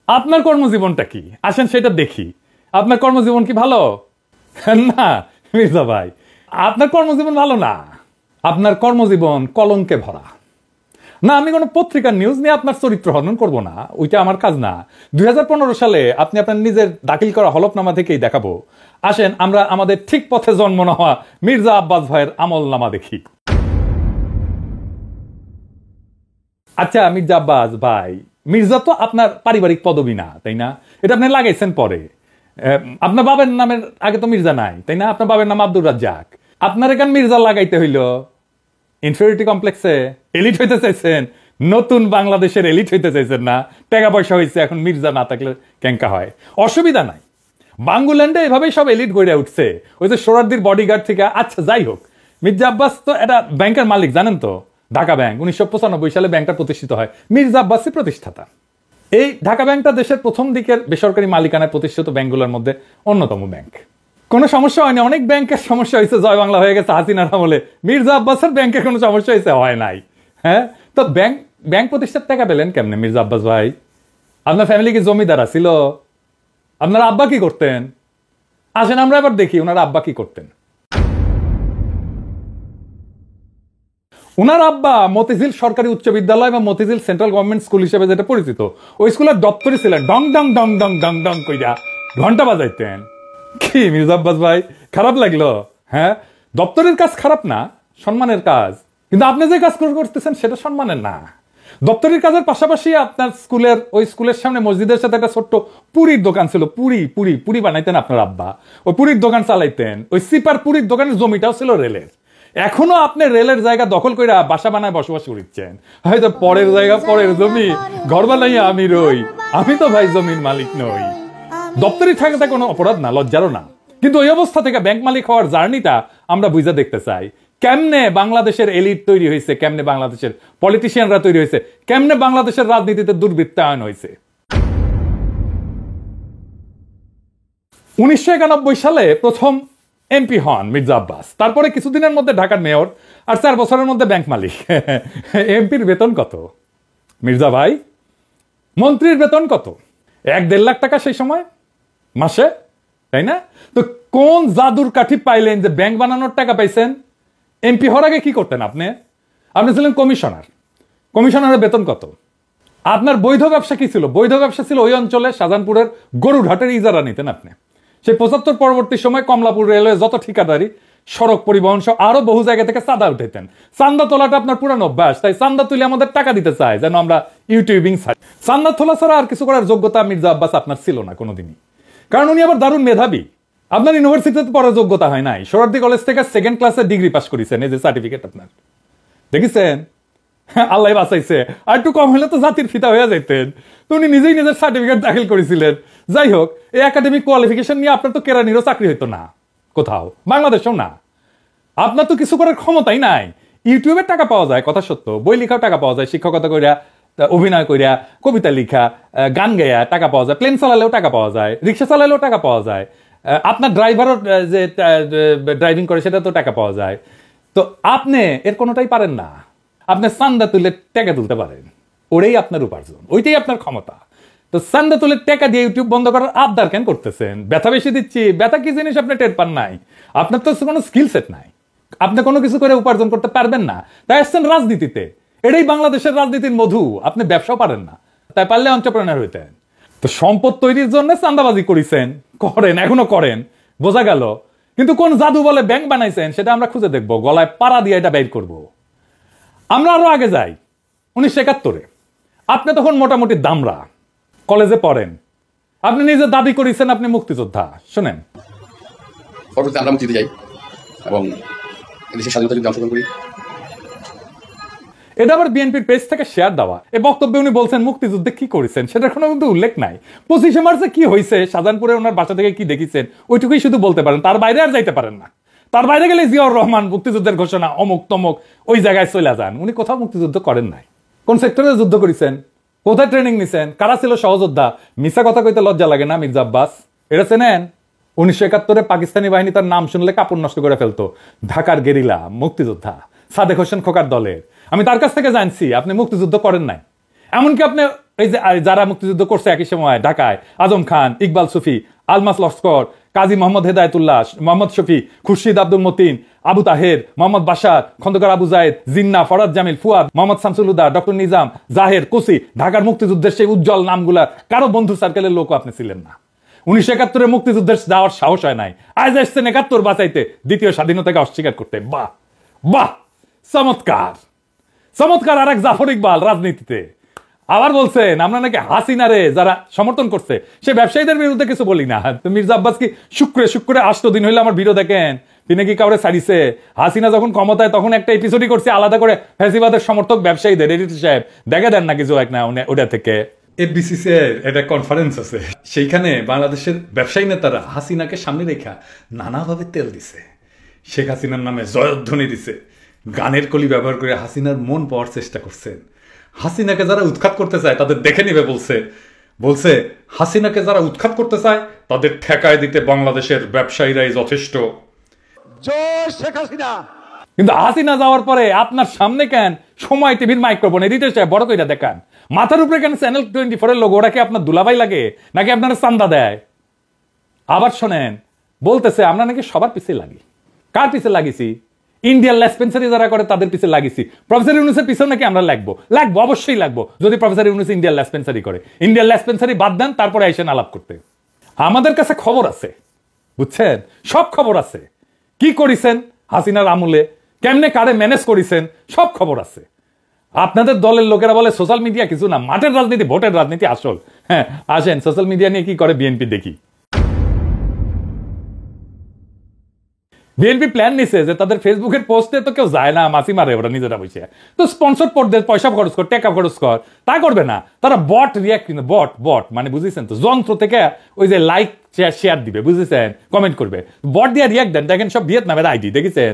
আপনার কর্মজীবনটা কি আসেন সেটা দেখি। আপনার কর্মজীবন কি ভালো? না মির্জা ভাই, আপনার কর্মজীবন ভালো না। আপনার কর্মজীবন কলঙ্কে ভরা। না, আমি কোনো পত্রিকার নিউজ নিয়ে আপনার চরিত্র হনন করবো না, ওইটা আমার কাজ না। 2015 সালে আপনি আপনার নিজের দাখিল করা হলফনামা থেকেই দেখাবো। আসেন আমরা আমাদের ঠিক পথে জন্ম না হওয়া মির্জা আব্বাস ভাইয়ের আমলনামা দেখি। আচ্ছা মির্জা আব্বাস ভাই, মির্জা তো আপনার পারিবারিক পদবি না, তাই না? এটা আপনি লাগাইছেন পরে। আপনার বাবার নামের আগে তো মির্জা নাই, তাই না? আপনার বাবার নাম আব্দুর রাজ্জাক। আপনার এখান মির্জা লাগাইতে হইল ইনফিরিয়রিটি কমপ্লেক্সে। এলিট হইতে চাইছেন, নতুন বাংলাদেশের এলিট হইতে চাইছেন না? টাকা পয়সা হয়েছে, এখন মির্জা না থাকলে কেঙ্কা হয়? অসুবিধা নাই, বাঙ্গুল্যান্ডে এভাবেই সব এলিট গড়ে উঠছে, ওই যে সোহরাওয়ার্দীর বডিগার্ড থেকে। আচ্ছা যাই হোক, মির্জা আব্বাস তো এটা ব্যাংকের মালিক, জানেন তো? ঢাকা ব্যাংক 1995 সালে ব্যাংকটা প্রতিষ্ঠিত হয়, মির্জা আব্বাসই প্রতিষ্ঠাতা। এই ঢাকা ব্যাংকটা দেশের প্রথম দিকের বেসরকারি মালিকানায় প্রতিষ্ঠিত ব্যাংকগুলোর মধ্যে অন্যতম ব্যাংক। কোনো সমস্যা হয়নি। অনেক ব্যাংকের সমস্যা হয়েছে, জয় বাংলা হয়ে গেছে হাসিনার আমলে। মির্জা আব্বাসের ব্যাংকের কোনো সমস্যা হয়েছে? হয় নাই। হ্যাঁ, তো ব্যাংক প্রতিষ্ঠার টাকা পেলেন কেমনে মির্জা আব্বাস ভাই? আপনার ফ্যামিলি কি জমিদার ছিল? আপনার আব্বা কি করতেন? আসেন আমরা এবার দেখি ওনার আব্বা কি করতেন। উনার আব্বা মতিঝিল সরকারি উচ্চ বিদ্যালয় বা মতিঝিল সেন্ট্রাল গভর্নমেন্ট স্কুল হিসেবে যেটা পরিচিত, ওই স্কুলের দপ্তরই ছিলেন। ডং ডং ডং ডং ডং ডং কইরা ঘন্টা বাজাইতেন। কি মির্জা আব্বাস ভাই, খারাপ লাগলো? হ্যাঁ, দপ্তরের কাজ খারাপ না, সম্মানের কাজ। কিন্তু আপনি যে কাজ করতেছেন সেটা সম্মানের না। দপ্তরের কাজের পাশাপাশি আপনার স্কুলের সামনে মসজিদের সাথে একটা ছোট্ট পুরীর দোকান ছিল। পুরি বানাইতেন আপনার আব্বা, ওই পুরীর দোকান চালাইতেন। ওই সিপার পুরীর দোকানের জমিটাও ছিল রেলের। এখনো আপনি রেলের জায়গা দখল করে বাসা বানায় বসবাস করছেন। হয়তো পরের জায়গা, পরের জমি, ঘর বানাইয়া আমি রই। আমি তো ভাই জমির মালিক নই। দপ্তরি থাকাটা কোনো অপরাধ না, লজ্জারও না। কিন্তু ওই অবস্থা থেকে ব্যাংক মালিক হওয়ার জার্নিটা আমরা বুঝে দেখতে চাই। কেমনে বাংলাদেশের এলিট তৈরি হয়েছে, কেমনে বাংলাদেশের পলিটিশিয়ানরা তৈরি হয়েছে, কেমনে বাংলাদেশের রাজনীতিতে দুর্বৃত্তায়ন হয়েছে। 1991 সালে প্রথম এমপি হন মির্জা আব্বাস। তারপরে কিছুদিনের মধ্যে ঢাকার মেয়র, আর 4 বছরের মধ্যে ব্যাংক মালিক। এমপির বেতন কত মির্জা ভাই? মন্ত্রীর বেতন কত? 1-1.5 লাখ টাকা সেই সময় মাসে, তাই না? তো কোন জাদুর কাঠি পাইলেন যে ব্যাংক বানানোর টাকা পাইছেন? এমপি হওয়ার আগে কি করতেন আপনি? আপনি ছিলেন কমিশনার। কমিশনারের বেতন কত? আপনার বৈধ ব্যবসা কি ছিল? বৈধ ব্যবসা ছিল ওই অঞ্চলে শাহজাহানপুরের গরুঘাটের ইজারা নিতেন আপনি। সেই 75 পরবর্তী সময় কমলাপুর রেলওয়ে যত ঠিকাদারি, সড়ক পরিবহন সহ আরো বহু জায়গা থেকে চাঁদা উঠাইতেন। চান্দা তোলাটা আপনার পুরানো অভ্যাস, তাই চান্দা তুলে আমাদের টাকা দিতে চায় যেন আমরা ইউটিউবিং ছাড়ি। চান্দা তোলা ছাড়া আর কিছু করার যোগ্যতা মির্জা আব্বাস আপনার ছিল না কোনোদিনই, কারণ উনি আবার দারুণ মেধাবী। আপনার ইউনিভার্সিটিতে পড়ার যোগ্যতা হয় নাই, সোহরাওয়ার্দী কলেজ থেকে 2nd ক্লাসে ডিগ্রি পাস করেছেন। এই যে সার্টিফিকেট আপনার, দেখেছেন? আল্লাহ বাঁচাইছে, আর একটু কম হলে তো জাতির ফিতা হয়ে যাইতেন। তো উনি নিজেই নিজের সার্টিফিকেট দাখিল করেছিলেন। যাই হোক, এই একাডেমিক কোয়ালিফিকেশন নিয়ে আপনার তো কেরানিরও চাকরি হইতো না কোথাও, বাংলাদেশেও না। আপনার তো কিছু করার ক্ষমতাই নাই। ইউটিউবে টাকা পাওয়া যায়, কথা সত্য। বই লেখাও টাকা পাওয়া যায়, শিক্ষকতা কইরা, অভিনয় কইরা, কবিতা লিখা, গান গাইয়া টাকা পাওয়া যায়, প্লেন চালালেও টাকা পাওয়া যায়, রিক্সা চালালেও টাকা পাওয়া যায়। আপনার ড্রাইভারও যে ড্রাইভিং করে সেটা তো টাকা পাওয়া যায়। তো আপনি এর কোনোটাই পারেন না। আপনি চান্দা তুলে টাকা তুলতে পারেন, ওটাই আপনার উপার্জন, ওইটাই আপনার ক্ষমতা। তো চান্দা তুলে টাকা দিয়ে ইউটিউব বন্ধ করার আবদার কেন করতেছেন? ব্যথা বেশি দিচ্ছি, ব্যথা কি জিনিস আপনি টের পান নাই? আপনার তো কোনো স্কিল সেট নাই, আপনি কোনো কিছু করে উপার্জন করতে পারবেন না, তাই আসছেন রাজনীতিতে। এটাই বাংলাদেশের রাজনীতির মধু। আপনি ব্যবসাও পারেন না, তাই পারলে এন্টারপ্রেনার হইতেন। তো সম্পদ তৈরির জন্য চান্দাবাজি করেছেন, করেন, এখনো করেন, বোঝা গেল। কিন্তু কোন জাদু বলে ব্যাংক বানাইছেন সেটা আমরা খুঁজে দেখবো, গলায় পাড়া দিয়ে এটা বের করবো। আমরা আরো আগে যাই, 1971-এ। আপনি তখন মোটামুটি দামরা, কলেজে পড়েন। আপনি নিজে দাবি করেছেন আপনি মুক্তিযোদ্ধা। শোনেন, আমরা মুক্তিতে যাই এবং দেশের স্বাধীনতা যুদ্ধে অংশগ্রহণ করি। এটা আবার বিএনপির পেজ থেকে শেয়ার দেওয়া। এই বক্তব্যে উনি বলছেন মুক্তিযুদ্ধে কি করেছেন সেটার কোনো কিন্তু উল্লেখ নাই। 25শে মার্চে কি হয়েছে, শাহজাহানপুরে ওনার বাসা থেকে কি দেখেছেন, ওইটুকুই শুধু বলতে পারেন, তার বাইরে আর যাইতে পারেন না। তার বাইরে গেলে জিয়াউর রহমান মুক্তিযুদ্ধের ঘোষণা অমুক তমুক ওই জায়গায় চলে যান। উনি কোথাও মুক্তিযুদ্ধ করেন নাই। কোন সেক্টরে যুদ্ধ করেছেন, কোথায় ট্রেনিং নিছেন, কারা ছিল সহযোদ্ধা? মিথ্যা কথা কইতে লজ্জা লাগে না মির্জা আব্বাস? এটা চেনেন? 1971-এ পাকিস্তানি বাহিনী তার নাম শুনলে কাপড় নষ্ট করে ফেলতো। ঢাকার গেরিলা মুক্তিযোদ্ধা সাদেক হোসেন খোকার দলের। আমি তার কাছ থেকে জানছি আপনি মুক্তিযুদ্ধ করেন নাই। এমনকি আপনি এই যে যারা মুক্তিযুদ্ধ করছে একই সময় ঢাকায়, আজম খান, ইকবাল সুফি, আলমাস লস্কর, কাজী মোহাম্মদ হেদায়েতুল্লাহ, মোহাম্মদ শফি, খুরশিদ আব্দুল মতিন, আবু তাহের, মোহাম্মদ বাশার, খন্দকার আবু জায়েদ, জিন্না, ফরাদ জামিল, ফুয়াদ, মোহাম্মদ শামসুল হুদা, ডক্টর নিজাম, জাহের, কুসি, ঢাকার মুক্তিযুদ্ধের সেই উজ্জ্বল নামগুলা কারো বন্ধু সার্কেলের লোক আপনি ছিলেন না। 1971 মুক্তিযুদ্ধের যাওয়ার সাহস হয় নাই, আজ আসছেন 71 বাঁচাইতে, দ্বিতীয় স্বাধীনতাকে অস্বীকার করতে। বাহ বাহ, চমৎকার চমৎকার। আর এক জাফর ইকবাল রাজনীতিতে আবার বলছেন আমরা নাকি হাসিনারে যারা সমর্থন করছে সে ব্যবসায়ীদের বিরুদ্ধে কিছু বলি না। তো মির্জা আব্বাস কি শুক্রে 8 দিন হইলে আমার ভিডিও দেখেন, তিনি কি কাউরে ছাড়িছে? হাসিনা যখন ক্ষমতায় তখন একটা এপিসোডই করছে আলাদা করে ফ্যাসিবাদের সমর্থক ব্যবসায়ীদের। এডিটর সাহেব দেখে দেন না কিছু এক না ওটা থেকে। এফবিসিসি এর একটা কনফারেন্স আছে, সেইখানে বাংলাদেশের ব্যবসায়ী নেতারা হাসিনাকে সামনে রেখা নানাভাবে তেল দিছে, শেখ হাসিনার নামে জয়ধ্বনি দিছে, গানের কলি ব্যবহার করে হাসিনার মন পাওয়ার চেষ্টা করছেন। হাসিনাকে যারা উৎখাত করতে চায় তাদের দেখে নিবে বলছে হাসিনাকে যারা উৎখাত করতে চায় তাদের ঠেকায় দিতে বাংলাদেশের ব্যবসায়ীরাই যথেষ্ট। জয় শেখ হাসিনা। কিন্তু হাসিনা যাওয়ার পরে আপনার সামনে কেন সময় টিভির মাইক্রোফোন এডিটর সাহেব বড় কইরা দেখান, মাথার উপরে কেন চ্যানেল 24 এর লোগো? ওরা কি আপনার দুলাভাই লাগে নাকি আপনারা চান্দা দেয়? আবার শোনেন, বলতেছে আমরা নাকি সবার পিছিয়ে লাগি। কার পিছিয়ে লাগিছি? ইন্ডিয়ান লেসপেন্সারি যারা করে তাদের পিছিয়ে লাগিছি। প্রফেসর ইউনূসের পিছনে নাকি আমরা লাগবো? অবশ্যই লাগবো যদি প্রফেসর ইউনূস ইন্ডিয়ান লেসপেন্সারি করে। ইন্ডিয়ান লেসপেন্সারি বাদ দেন, তারপরে আইসেন আলাপ করতে। আমাদের কাছে খবর আছে, বুঝছেন, সব খবর আছে। কি করেছেন হাসিনার আমলে, কেমনে কারে ম্যানেজ করেছেন, সব খবর আছে। আপনাদের দলের লোকেরা বলে সোশ্যাল মিডিয়া কিছু না, মাঠের রাজনীতি, ভোটের রাজনীতি আসল। হ্যাঁ আসেন সোশ্যাল মিডিয়া নিয়ে কি করে বিএনপি দেখি। বিএনপি প্ল্যান নিছে যে তাদের ফেসবুকের পোস্টে তো কেউ যায় না, মাসি মারে ওরা নিজেরা বসে, তো স্পন্সর পড়তে পয়সা খরচ কর, টাকা খরচ কর, তা করবে না তারা। বট রিয়াক্ট, কিন্তু বট মানে বুঝেছেন তো, যন্ত্র থেকে ওই যে লাইক শেয়ার দিবে, বুঝেছেন, কমেন্ট করবে, বট দিয়ে রিয়াক্ট দেন। দেখেন সব ভিয়েতনামের আইডি, দেখেছেন?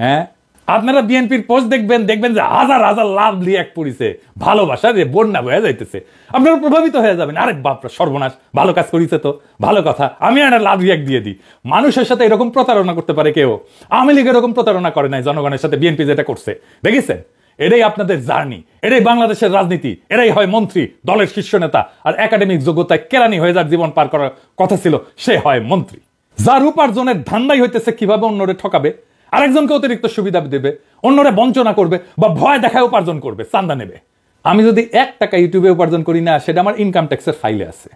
হ্যাঁ আপনারা বিএনপির পোস্ট দেখবেন যে হাজার হাজার লাভ রিয়াক্ট করেছে, ভালোবাসা রে বন্যা হয়ে যাইতেছে, আপনারা প্রভাবিত হয়ে যাবেন। আরে বাপরা সর্বনাশ, ভালো কাজ করেছে তো, ভালো কথা, আমি একটা লাভ রিয়াক্ট দিয়ে দিই। মানুষের সাথে এরকম প্রতারণা করতে পারে কেউ? আওয়ামী লীগ এরকম প্রতারণা করে নাই জনগণের সাথে, বিএনপি যেটা করছে দেখেছেন। এটাই আপনাদের জার্নি, এটাই বাংলাদেশের রাজনীতি, এটাই হয় মন্ত্রী, দলের শীর্ষ নেতা। আর একাডেমিক যোগ্যতায় কেরানি হয়ে যার জীবন পার করার কথা ছিল, সে হয় মন্ত্রী। যার উপার্জনের ধান্দাই হইতেছে কিভাবে অন্যরে ঠকাবে, আরেকজনকে অতিরিক্ত সুবিধা দেবে, অন্যরা বঞ্চনা করবে বা ভয় দেখায় উপার্জন করবে, চান্দা নেবে। আমি যদি 1 টাকা ইউটিউবে উপার্জন করি না, সেটা আমার ইনকাম ট্যাক্সের ফাইলে আছে,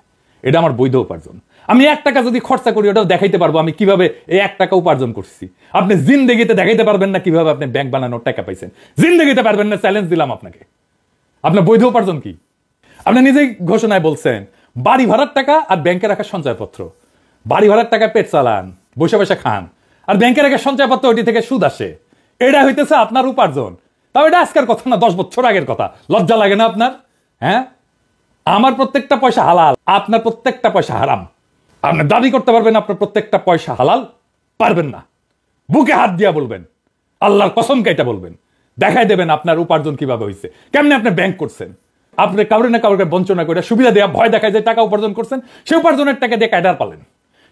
এটা আমার বৈধ উপার্জন। আমি 1 টাকা যদি খরচা করি, ওটাও দেখাইতে পারবো আমি কিভাবে এই 1 টাকা উপার্জন করছি। আপনি জিন্দেগিতে দেখাইতে পারবেন না কিভাবে আপনি ব্যাংক বানানোর টাকা পাইছেন, জিন্দেগিতে পারবেন না, চ্যালেঞ্জ দিলাম আপনাকে। আপনার বৈধ উপার্জন কি? আপনি নিজেই ঘোষণায় বলছেন বাড়ি ভাড়ার টাকা আর ব্যাংকে রাখা সঞ্চয়পত্র। বাড়ি ভাড়ার টাকা পেট চালান, বসে বসে খান, আর ব্যাংকের একটা সঞ্চয়পত্র ওটি থেকে সুদ আসে, এটা হইতেছে আপনার উপার্জন। তাও এটা আজকের কথা না, 10 বছর আগের কথা। লজ্জা লাগে না আপনার? হ্যাঁ, আমার প্রত্যেকটা পয়সা হালাল, আপনার প্রত্যেকটা পয়সা হারাম। আপনি দাবি করতে পারবেন আপনার প্রত্যেকটা পয়সা হালাল? পারবেন না। বুকে হাত দিয়া বলবেন, আল্লাহর কসম কেটে বলবেন, দেখাই দেবেন আপনার উপার্জন কিভাবে হয়েছে, কেমনে আপনি ব্যাংক করছেন। আপনি কাউরে না কাউকে বঞ্চনা করে সুবিধা দেওয়া, ভয় দেখায় যে টাকা উপার্জন করছেন, সে উপার্জনের টাকা দিয়ে ক্যাডার পালেন,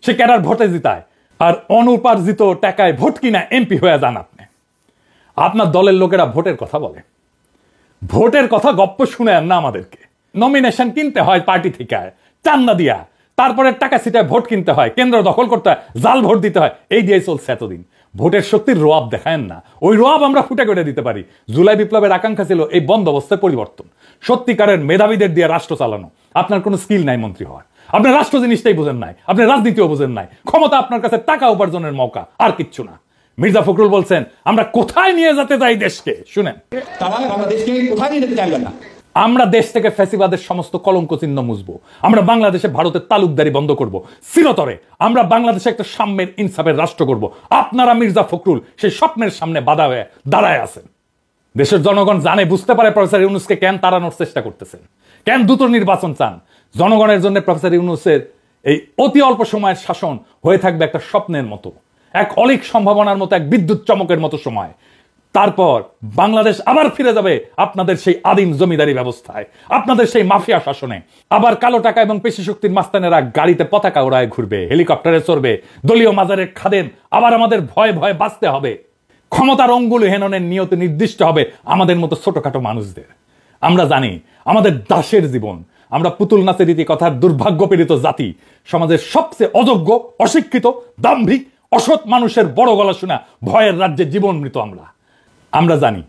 সে ক্যাডার ভোটে জিতায়, আর অনুপার্জিত টাকায় ভোট কিনা এমপি হয়ে যান আপনি। আপনার দলের লোকেরা ভোটের কথা বলে, ভোটের কথা গপ্প শুনে না আমাদেরকে। নমিনেশন কিনতে হয় পার্টি থেকে, চান্দা দিয়া, তারপরে টাকা ছিটায় ভোট কিনতে হয়, কেন্দ্র দখল করতে হয়, জাল ভোট দিতে হয়, এই দিয়ে চলছে এতদিন। ভোটের শক্তির রোয়াব দেখায়েন না, ওই রোয়াব আমরা ফুটে করে দিতে পারি। জুলাই বিপ্লবের আকাঙ্ক্ষা ছিল এই বন্দোবস্তের পরিবর্তন, সত্যিকারের মেধাবীদের দিয়ে রাষ্ট্র চালানো। আপনার কোনো স্কিল নাই মন্ত্রী হওয়ার, আপনি রাষ্ট্র জিনিসটাই বোঝেন নাই, আপনি রাজনীতিও বোঝেন নাই। ক্ষমতা আপনার কাছে টাকা উপার্জনের মৌকা, আর কিচ্ছু না। মির্জা ফখরুল বলছেন আমরা কোথায় নিয়ে যেতে চাই দেশকে, শুনেন, আমরা দেশ থেকে ফ্যাসিবাদের সমস্ত কলঙ্ক চিহ্ন মুছবো, আমরা বাংলাদেশে ভারতের তালুকদারি বন্ধ করব চিরতরে, আমরা বাংলাদেশে একটা সাম্যের ইনসাফের রাষ্ট্র করব। আপনারা মির্জা ফখরুল সেই স্বপ্নের সামনে বাধা হয়ে দাঁড়ায় আছেন। দেশের জনগণ জানে, বুঝতে পারে প্রফেসর ইউনূসকে কেন তাড়ানোর চেষ্টা করতেছেন, কেন দ্রুত নির্বাচন চান। জনগণের জন্য প্রফেসর ইউনূসের এই অতি অল্প সময়ের শাসন হয়ে থাকবে একটা স্বপ্নের মতো, এক অলিক সম্ভাবনার মতো, এক বিদ্যুৎ চমকের মতো সময়। তারপর বাংলাদেশ আবার ফিরে যাবে আপনাদের সেই আদিম জমিদারি ব্যবস্থায়, আপনাদের সেই মাফিয়া শাসনে। আবার কালো টাকা এবং পেশি শক্তির মাস্তানেরা গাড়িতে পতাকা ওড়ায় ঘুরবে, হেলিকপ্টারে চড়বে, দলীয় মাজারের খাদেম আবার আমাদের ভয়ে ভয়ে বাঁচতে হবে। ক্ষমতার অঙ্গুল হেননের নিয়ত নির্দিষ্ট হবে আমাদের মতো ছোটখাটো মানুষদের। আমরা জানি আমাদের দাসের জীবন, আমরা পুতুল নাচের রীতি কথার দুর্ভাগ্যপীড়িত জাতি, সমাজের সবচেয়ে অযোগ্য, অশিক্ষিত, দাম্ভিক, অসৎ মানুষের বড় গলা শোনা ভয়ের রাজ্যে জীবন মৃত আমরা জানি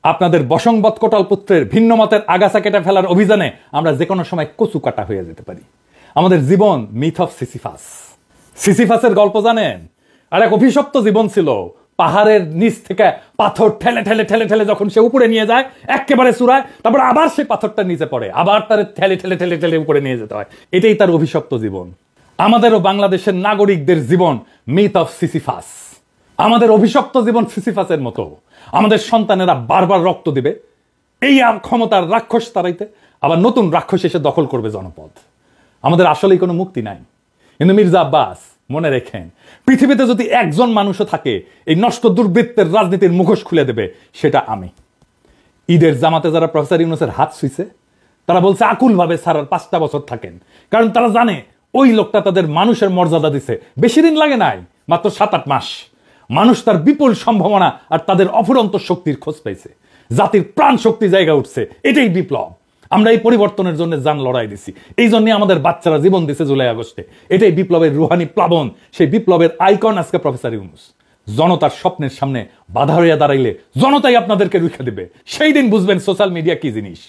আপনাদের বসংবৎ কোটাল পুত্রের ভিন্ন মতের আগাছা কেটে ফেলার অভিযানে আমরা যে কোনো সময় কচু কাটা হয়ে যেতে পারি। আমাদের জীবন মিথ অফ সিসিফাস। সিসিফাসের গল্প জানেন? আর এক অভিশপ্ত জীবন ছিল। পাহাড়ের নিচ থেকে পাথর ঠেলে ঠেলে ঠেলে ঠেলে যখন সে উপরে নিয়ে যায় একেবারে চূড়ায়, তারপর আবার সে পাথরটা নিচে পড়ে, আবার তার ঠেলে ঠেলে ঠেলে ঠেলে উপরে নিয়ে যেতে হয়। এটাই তার অভিশপ্ত জীবন। আমাদেরও বাংলাদেশের নাগরিকদের জীবন মিথ অফ সিসিফাস। আমাদের অভিশপ্ত জীবন সিসিফাসের মতো। আমাদের সন্তানেরা বারবার রক্ত দিবে এই ক্ষমতার রাক্ষস তাড়াইতে, আবার নতুন রাক্ষস এসে দখল করবে জনপদ। আমাদের আসলেই কোনো মুক্তি নাই। কিন্তু মির্জা আব্বাস মনে রেখেন, পৃথিবীতে যদি একজন মানুষও থাকে এই নষ্ট দুর্বৃত্তের রাজনীতির মুখোশ খুলে দেবে, সেটা আমি। ঈদের জামাতে যারা প্রফেসর ইউনূসের হাত ছুঁইছে তারা বলছে আকুলভাবে ছাড়ার 5টা বছর থাকেন, কারণ তারা জানে ওই লোকটা তাদের মানুষের মর্যাদা দিছে। বেশি দিন লাগে নাই, মাত্র 7-8 মাস। মানুষ তার বিপুল সম্ভাবনা আর তাদের অফুরন্ত শক্তির খোঁজ পাইছে। জাতির প্রাণ শক্তি জায়গা উঠছে। এটাই বিপ্লব। আমরা এই পরিবর্তনের জন্য জান লড়াই দিছি। এই জন্য আমাদের বাচ্চারা জীবন দিছে জুলাই আগস্টে। এটাই বিপ্লবের রুহানি প্লাবন। সেই বিপ্লবের আইকন আজকে প্রফেসর ইউনূস। জনতার স্বপ্নের সামনে বাধা হইয়া দাঁড়াইলে জনতাই আপনাদেরকে রুখে দিবে। সেই দিন বুঝবেন সোশ্যাল মিডিয়া কি জিনিস।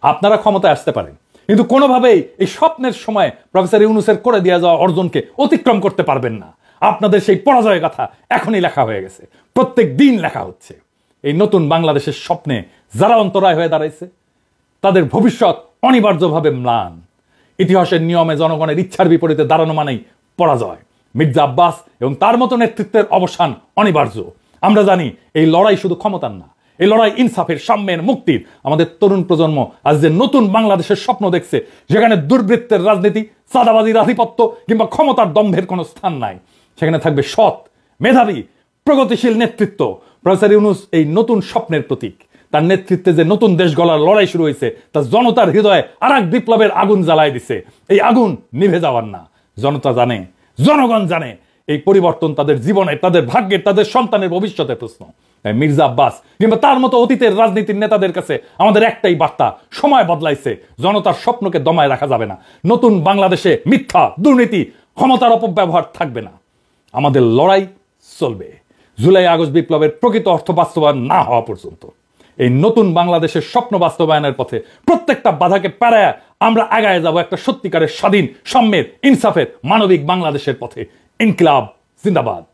আপনারা ক্ষমতায় আসতে পারেন, কিন্তু কোনোভাবেই এই স্বপ্নের সময় প্রফেসর ইউনূসের করে দেওয়া যাওয়া অর্জনকে অতিক্রম করতে পারবেন না। আপনাদের সেই পরাজয়ের কথা এখনই লেখা হয়ে গেছে, প্রত্যেক দিন লেখা হচ্ছে। এই নতুন বাংলাদেশের স্বপ্নে যারা অন্তরায় হয়ে দাঁড়াইছে তাদের ভবিষ্যৎ অনিবার্যভাবে ম্লান। ইতিহাসের নিয়মে জনগণের ইচ্ছার বিপরীতে দাঁড়ানো মানেই পরাজয়। মির্জা আব্বাস এবং তার মতো নেতৃত্বের অবসান অনিবার্য। আমরা জানি এই লড়াই শুধু ক্ষমতার না, এই লড়াই ইনসাফের, সাম্যের, মুক্তির। আমাদের তরুণ প্রজন্ম আজ যে নতুন বাংলাদেশের স্বপ্ন দেখছে, যেখানে দুর্বৃত্তের রাজনীতি, চাঁদাবাজির আধিপত্য কিংবা ক্ষমতার দম্ভের কোনো স্থান নাই, সেখানে থাকবে সৎ, মেধাবী, প্রগতিশীল নেতৃত্ব। প্রফেসর ইউনূস এই নতুন স্বপ্নের প্রতীক। তার নেতৃত্বে যে নতুন দেশ গড়ার লড়াই শুরু হয়েছে তা জনতার হৃদয়ে আরেক বিপ্লবের আগুন জ্বালায় দিছে। এই আগুন নিভে যাওয়ার না। জনতা জানে, জনগণ জানে এই পরিবর্তন তাদের জীবনে, তাদের ভাগ্যের, তাদের সন্তানের ভবিষ্যতের প্রশ্ন। মির্জা আব্বাস কিংবা তার মতো অতীতের রাজনীতির নেতাদের কাছে আমাদের একটাই বার্তা, সময় বদলাইছে। জনতার স্বপ্নকে দমায় রাখা যাবে না। নতুন বাংলাদেশে মিথ্যা, দুর্নীতি, ক্ষমতার অপব্যবহার থাকবে না। আমাদের লড়াই চলবে জুলাই আগস্ট বিপ্লবের প্রকৃত অর্থ বাস্তবায়ন না হওয়া পর্যন্ত। এই নতুন বাংলাদেশের স্বপ্ন বাস্তবায়নের পথে প্রত্যেকটা বাধাকে পেরায়া আমরা আগায় যাব একটা সত্যিকারের স্বাধীন, সাম্যের, ইনসাফের, মানবিক বাংলাদেশের পথে। ইনকিলাব জিন্দাবাদ।